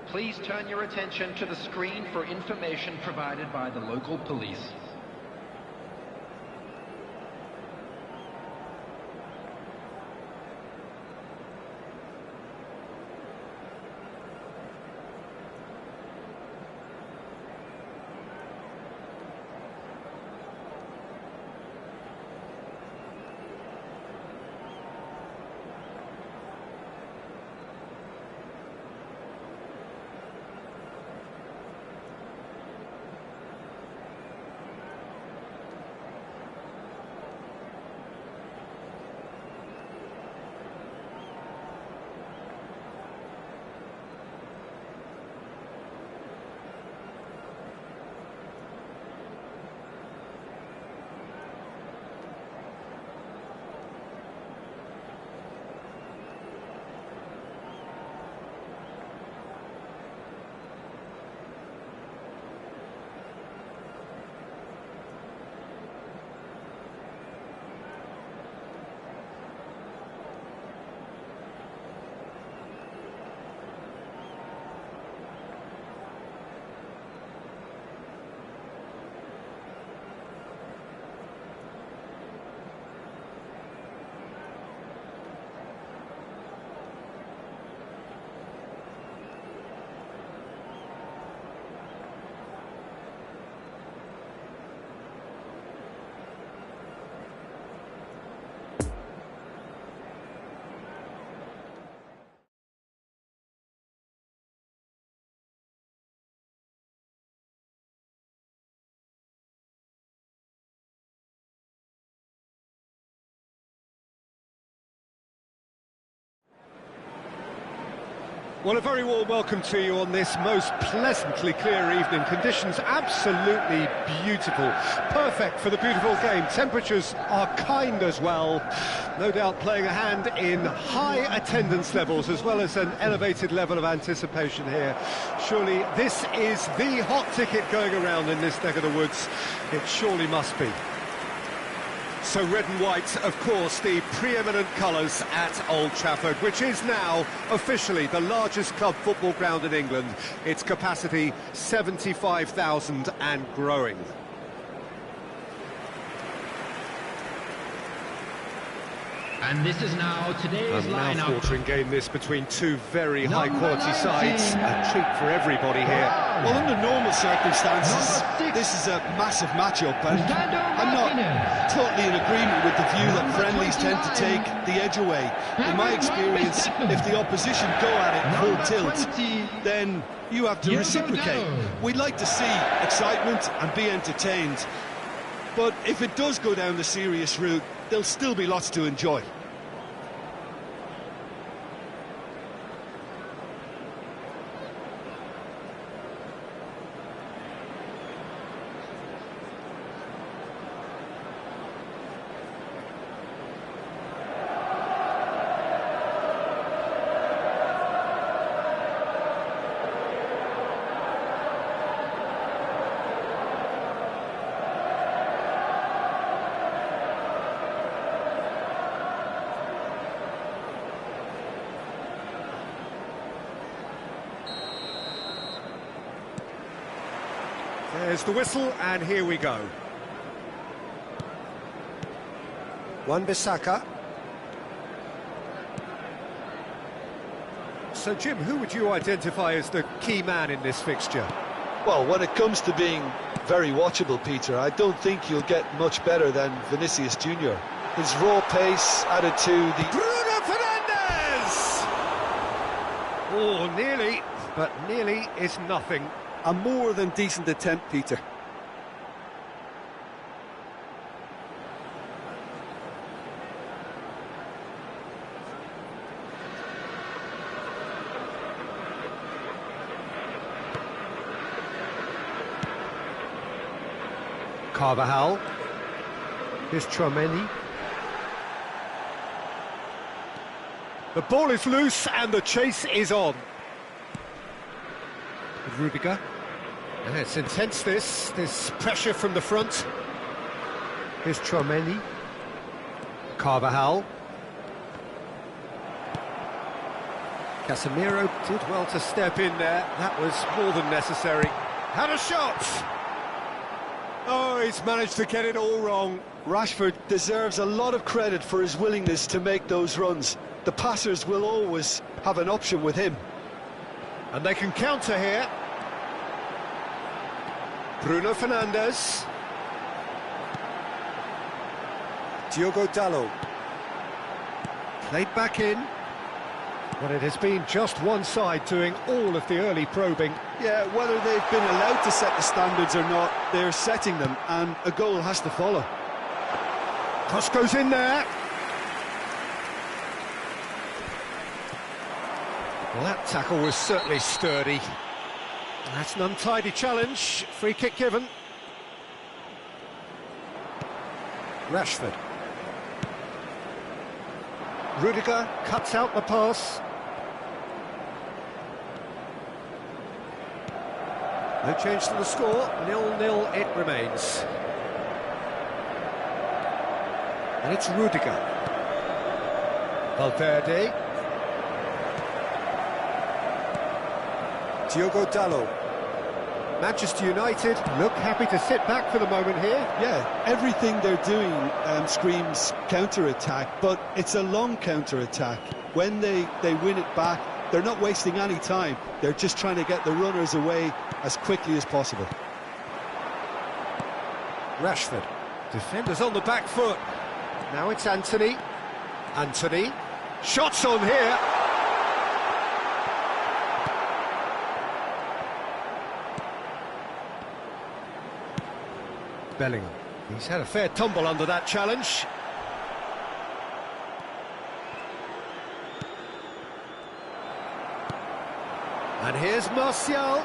Please turn your attention to the screen for information provided by the local police. Well, a very warm welcome to you on this most pleasantly clear evening. Conditions absolutely beautiful. Perfect for the beautiful game. Temperatures are kind as well. No doubt playing a hand in high attendance levels as well as an elevated level of anticipation here. Surely this is the hot ticket going around in this neck of the woods. It surely must be. So red and white, of course, the preeminent colours at Old Trafford, which is now officially the largest club football ground in England. Its capacity 75,000 and growing. And this is now today's A lineup. mouth-watering game this between two very high-quality sides. A treat for everybody here. Well, under normal circumstances, this is a massive matchup, and I'm not totally in agreement with the view that friendlies tend to take the edge away. In my experience, if the opposition go at it full tilt, then you have to reciprocate. We'd like to see excitement and be entertained, but if it does go down the serious route, there'll still be lots to enjoy. There's the whistle, and here we go. Wan-Bissaka. So, Jim, who would you identify as the key man in this fixture? Well, when it comes to being very watchable, Peter, I don't think you'll get much better than Vinicius Junior. His raw pace added to the... Bruno Fernandes! Oh, nearly, but nearly is nothing. A more than decent attempt, Peter. Carvajal. Here's Tchouaméni. The ball is loose and the chase is on. Rudiger. Yeah, it's intense, this pressure from the front. Here's Tchouaméni. Carvajal. Casemiro did well to step in there. That was more than necessary. Had a shot! Oh, he's managed to get it all wrong. Rashford deserves a lot of credit for his willingness to make those runs. The passers will always have an option with him. And they can counter here. Bruno Fernandes. Diogo Dalot. Played back in. But it has been just one side doing all of the early probing. Yeah, whether they've been allowed to set the standards or not, they're setting them, and a goal has to follow. Cross goes in there. Well, that tackle was certainly sturdy. That's an untidy challenge. Free kick given. Rashford. Rudiger cuts out the pass. No change to the score, 0-0 it remains. And it's Rudiger. Valverde. Diogo Dalot. Manchester United look happy to sit back for the moment here. Yeah, everything they're doing screams counter-attack, but it's a long counter-attack. When they win it back, they're not wasting any time. They're just trying to get the runners away as quickly as possible. Rashford. Defenders on the back foot. Now it's Anthony. Anthony. Shots on here. Bellingham. He's had a fair tumble under that challenge. And here's Martial.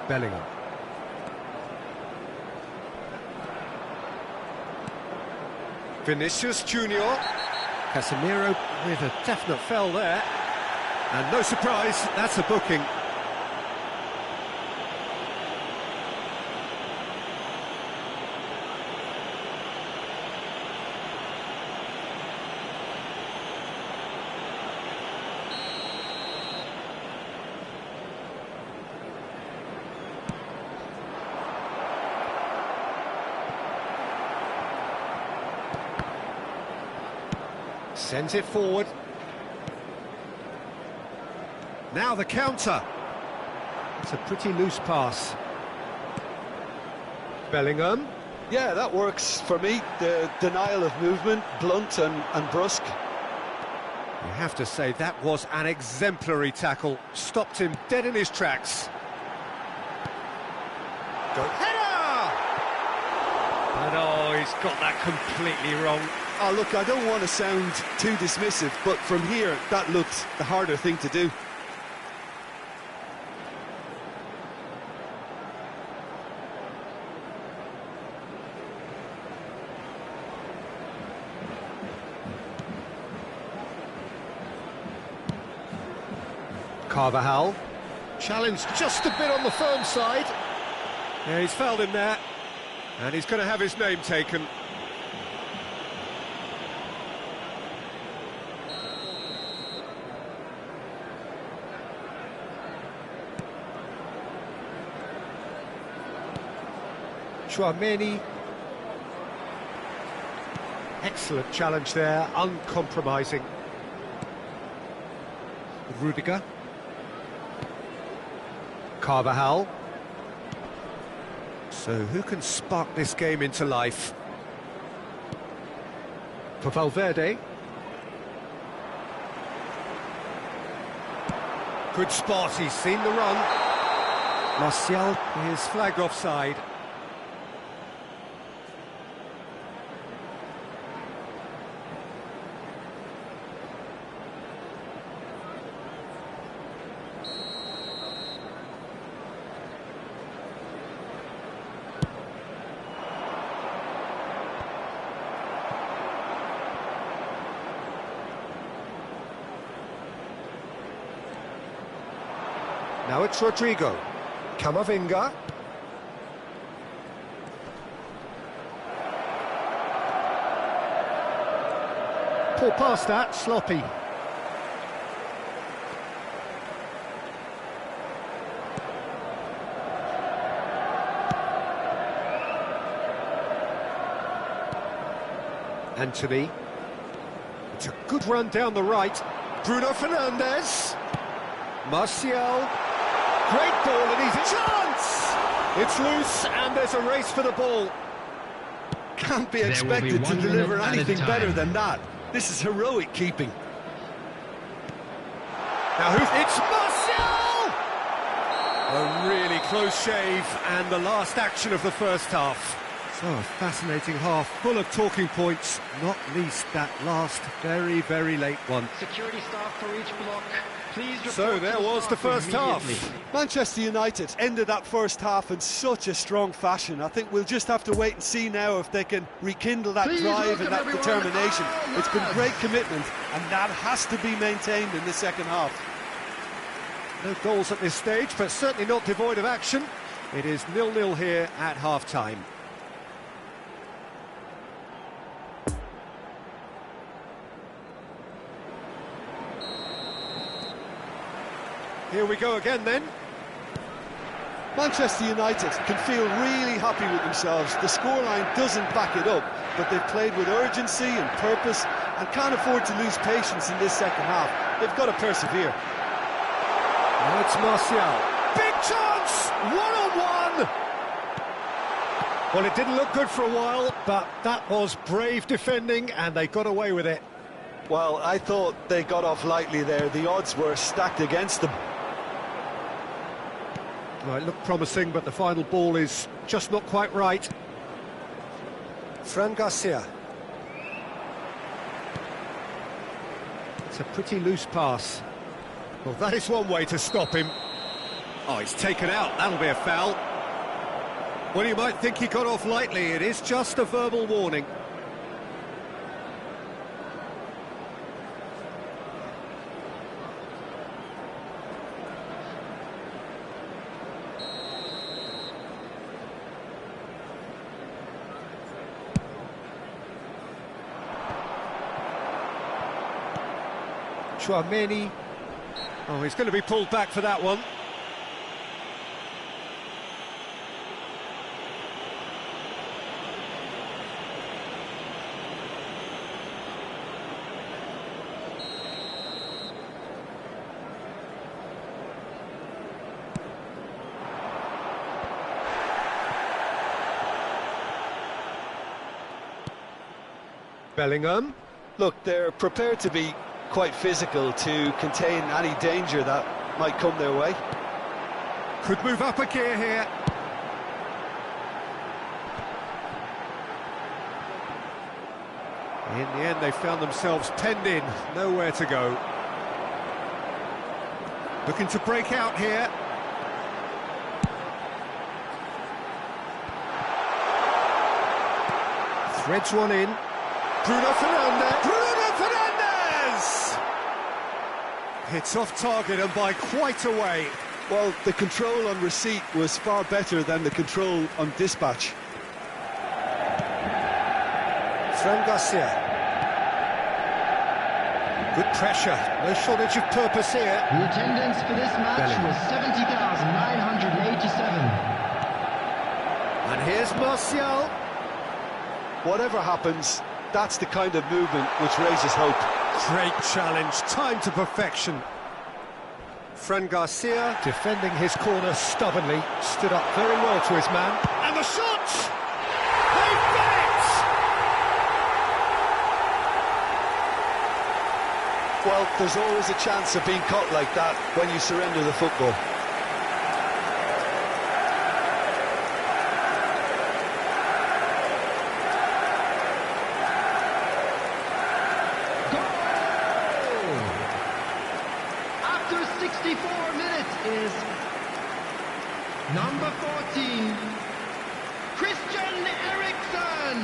Bellingham. Vinicius Junior. Casemiro with a definite foul there. And no surprise, that's a booking. Sends it forward. Now the counter. It's a pretty loose pass. Bellingham. Yeah, that works for me. The denial of movement, blunt and brusque. You have to say that was an exemplary tackle. Stopped him dead in his tracks. Go header! But oh, he's got that completely wrong. Oh, look, I don't want to sound too dismissive, but from here, that looked the harder thing to do. Carvajal. Challenged just a bit on the firm side. Yeah, he's fouled him there. And he's going to have his name taken. Chouameni. Excellent challenge there, uncompromising. Rudiger. Carvajal. So who can spark this game into life? For Valverde. Good spot, he's seen the run. Martial is flagged offside. Now it's Rodrigo. Camavinga. Pull past that, sloppy. Anthony. It's a good run down the right. Bruno Fernandes. Martial. Great ball and he's a chance! It's loose and there's a race for the ball. Can't be expected to deliver anything better than that. This is heroic keeping. Now it's Martial! A really close shave and the last action of the first half. So a fascinating half, full of talking points, not least that last very, very late one. Security staff for each block. Please report. So there was the first half. Manchester United ended that first half in such a strong fashion. I think we'll just have to wait and see now if they can rekindle that drive and that determination. It's been great commitment, and that has to be maintained in the second half. No goals at this stage, but certainly not devoid of action. It is 0-0 here at half-time. Here we go again then. Manchester United can feel really happy with themselves. The scoreline doesn't back it up, but they've played with urgency and purpose and can't afford to lose patience in this second half. They've got to persevere. Now it's Martial. Big chance! One-on-one! Well, it didn't look good for a while, but that was brave defending and they got away with it. Well, I thought they got off lightly there. The odds were stacked against them. Well, it looked promising, but the final ball is just not quite right. Fran Garcia. It's a pretty loose pass. Well, that is one way to stop him. Oh, he's taken out. That'll be a foul. Well, you might think he got off lightly. It is just a verbal warning. Chouameni. Oh, he's going to be pulled back for that one. Bellingham. Look, they're prepared to be quite physical to contain any danger that might come their way. Could move up a gear here. In the end, they found themselves penned in, nowhere to go. Looking to break out here. Threads one in. Bruno Fernandes. Bruno Fernandes! It's off target and by quite a way. Well, the control on receipt was far better than the control on dispatch. Fran Garcia. Good pressure, no shortage of purpose here. The attendance for this match was 70,987. And here's Martial. Whatever happens, that's the kind of movement which raises hope. Great challenge, time to perfection. Fran Garcia, defending his corner stubbornly, stood up very well to his man. And the shot! They've done it! Well, there's always a chance of being caught like that when you surrender the football. After 64 minutes is number 14, Christian Eriksen.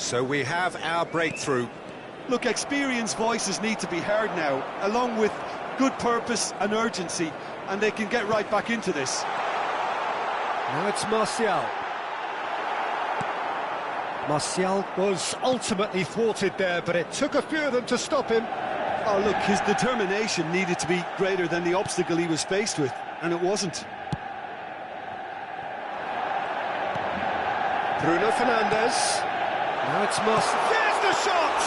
So we have our breakthrough. Look, experienced voices need to be heard now, along with good purpose and urgency, and they can get right back into this. Now it's Martial. Martial was ultimately thwarted there, but it took a few of them to stop him. Oh, look, his determination needed to be greater than the obstacle he was faced with, and it wasn't. Bruno Fernandes. Now it's Martial. There's the shot!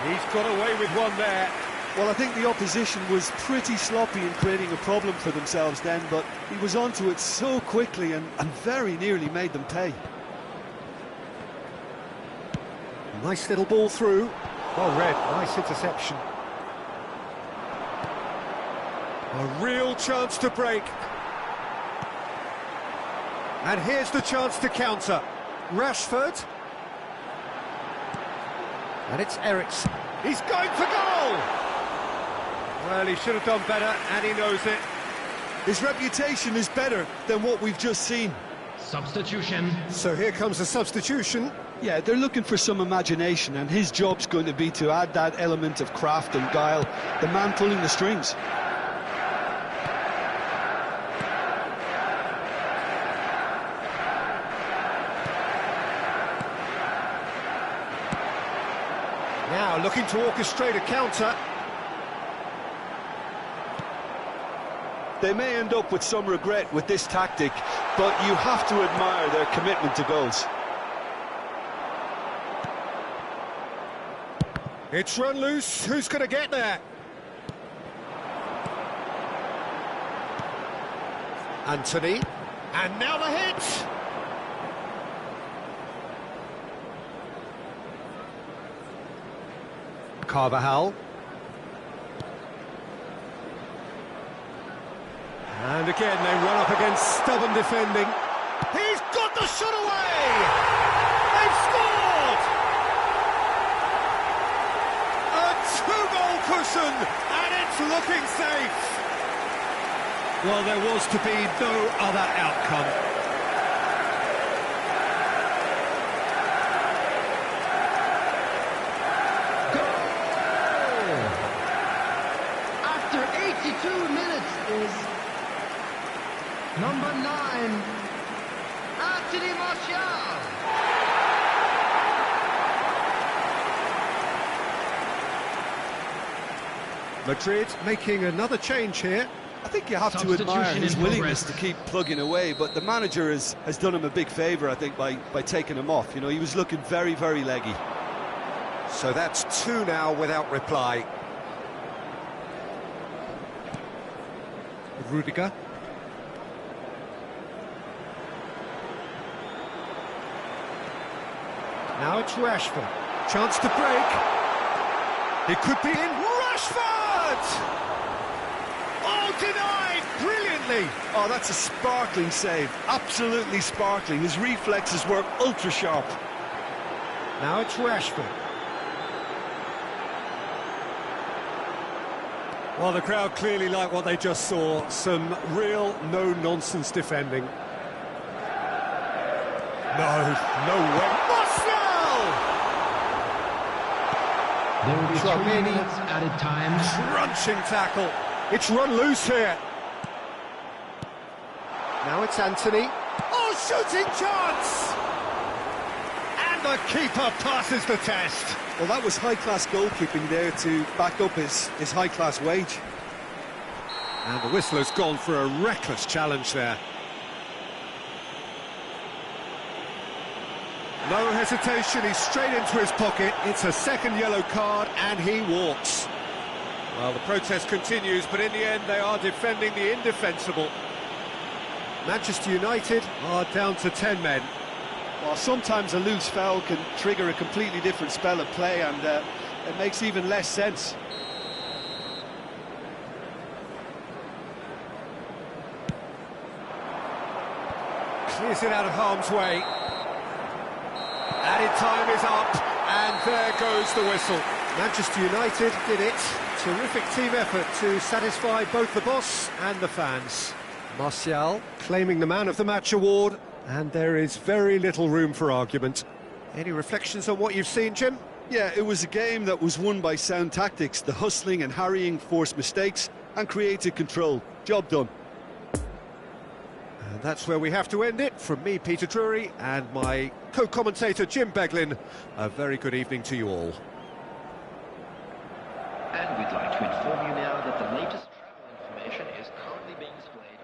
He's got away with one there. Well, I think the opposition was pretty sloppy in creating a problem for themselves then, but he was onto it so quickly and very nearly made them pay. Nice little ball through. Well read, nice interception. A real chance to break. And here's the chance to counter. Rashford. And it's Eriksen. He's going for goal! Well, he should have done better, and he knows it. His reputation is better than what we've just seen. Substitution. So here comes a substitution. Yeah, they're looking for some imagination, and his job's going to be to add that element of craft and guile, the man pulling the strings. Now looking to orchestrate a counter. They may end up with some regret with this tactic, but you have to admire their commitment to goals. It's run loose. Who's going to get there? Anthony. And now the hit. Carvajal. And again, they run up against stubborn defending. He's got the shot away! They've scored! A two-goal cushion, and it's looking safe. Well, there was to be no other outcome. Goal! After 82 minutes is number 9, Anthony Martial. Madrid making another change here. I think you have to admire his willingness to keep plugging away, but the manager has done him a big favour, I think, by taking him off. You know, he was looking very, very leggy. So that's 2 now without reply. Rudiger. Now it's Rashford. Chance to break. It could be in. Rashford! Oh, denied! Brilliantly! Oh, that's a sparkling save. Absolutely sparkling. His reflexes were ultra-sharp. Now it's Rashford. Well, the crowd clearly like what they just saw. Some real no-nonsense defending. No way. Martial! There will be 3 minutes added time. Crunching tackle. It's run loose here. Now it's Anthony. Oh, shooting chance! And the keeper passes the test. Well, that was high-class goalkeeping there to back up his high-class wage. And the whistle has gone for a reckless challenge there. No hesitation, he's straight into his pocket. It's a second yellow card, and he walks. Well, the protest continues, but in the end, they are defending the indefensible. Manchester United are down to 10 men. Well, sometimes a loose foul can trigger a completely different spell of play, and it makes even less sense. Clears it out of harm's way. Added time is up, and there goes the whistle. Manchester United did it. Terrific team effort to satisfy both the boss and the fans. Martial claiming the Man of the Match award, and there is very little room for argument. Any reflections on what you've seen, Jim? Yeah, it was a game that was won by sound tactics. The hustling and harrying forced mistakes and created control. Job done. And that's where we have to end it. From me, Peter Drury, and my co-commentator, Jim Beglin, a very good evening to you all. And we'd like to inform you now that the latest travel information is currently being displayed